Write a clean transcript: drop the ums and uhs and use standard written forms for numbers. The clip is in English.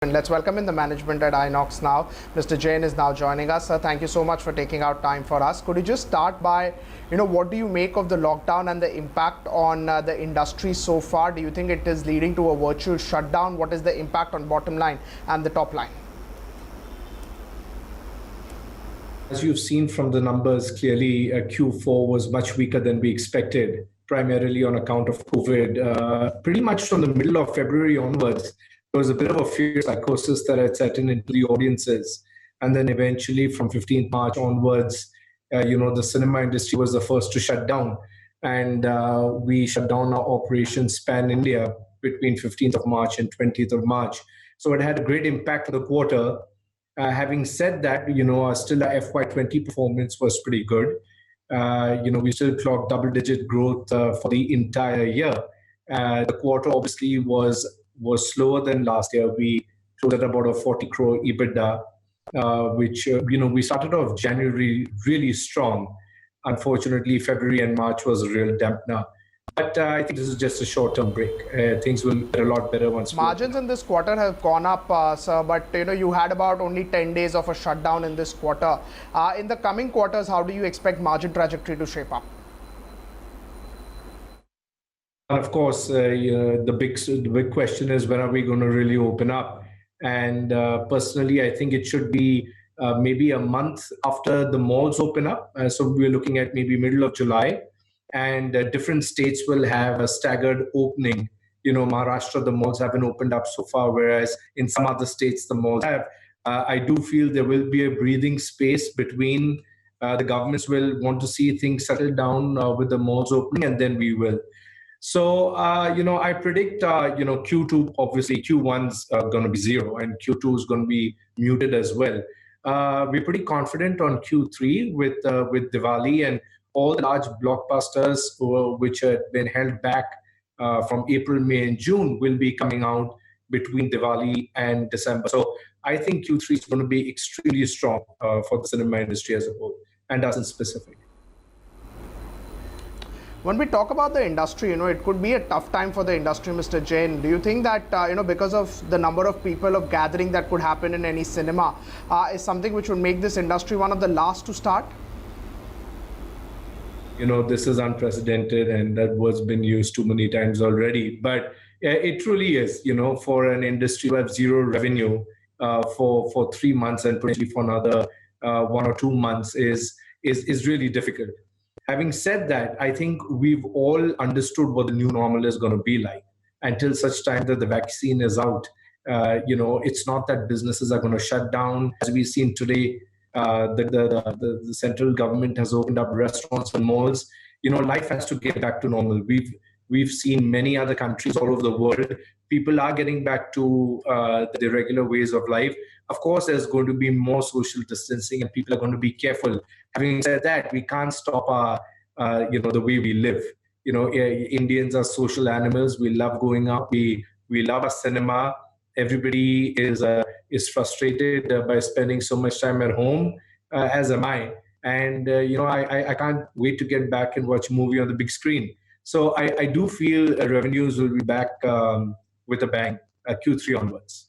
And let's welcome in the management at INOX now. Mr. Jain is now joining us. Sir, thank you so much for taking out time for us. Could you just start by, what do you make of the lockdown and the impact on the industry so far? Do you think it is leading to a virtual shutdown? What is the impact on bottom line and the top line? As you've seen from the numbers, clearly Q4 was much weaker than we expected, primarily on account of COVID. Pretty much from the middle of February onwards, there was a bit of a fear psychosis that had set in into the audiences. And then eventually from 15th March onwards, the cinema industry was the first to shut down. And we shut down our operations span India between 15th of March and 20th of March. So it had a great impact on the quarter. Having said that, still our FY20 performance was pretty good. We still clocked double-digit growth for the entire year. The quarter obviously was slower than last year. We closed at about a 40 crore EBITDA, which, we started off January really strong. Unfortunately, February and March was a real dampener. But I think this is just a short-term break. Things will get a lot better once. Margins in this quarter have gone up, sir, but you had about only 10 days of a shutdown in this quarter. In the coming quarters, how do you expect margin trajectory to shape up? Of course, the big question is, when are we going to really open up? And personally, I think it should be maybe a month after the malls open up. So we're looking at maybe middle of July. And different states will have a staggered opening. Maharashtra, the malls haven't opened up so far, whereas in some other states, the malls have. I do feel there will be a breathing space between the governments will want to see things settle down with the malls opening, and then we will. So, I predict, Q2, obviously Q1's going to be zero and Q2 is going to be muted as well. We're pretty confident on Q3 with Diwali and all the large blockbusters which had been held back from April, May, and June will be coming out between Diwali and December. So I think Q3 is going to be extremely strong for the cinema industry as a whole, and us in specific. When we talk about the industry, it could be a tough time for the industry, Mr. Jain. Do you think that, because of the number of people of gathering that could happen in any cinema, is something which would make this industry one of the last to start? This is unprecedented, and that word's been used too many times already. But it truly is, for an industry to have zero revenue for 3 months and potentially for another 1 or 2 months is really difficult. Having said that, I think we've all understood what the new normal is going to be like. Until such time that the vaccine is out, it's not that businesses are going to shut down. As we've seen today, the central government has opened up restaurants and malls. Life has to get back to normal. We've seen many other countries all over the world. People are getting back to the regular ways of life. Of course, there's going to be more social distancing, and people are going to be careful. Having said that, we can't stop the way we live. Indians are social animals. We love going out. We love our cinema. Everybody is frustrated by spending so much time at home, as am I. And I can't wait to get back and watch a movie on the big screen. So I do feel revenues will be back with a bang, Q3 onwards.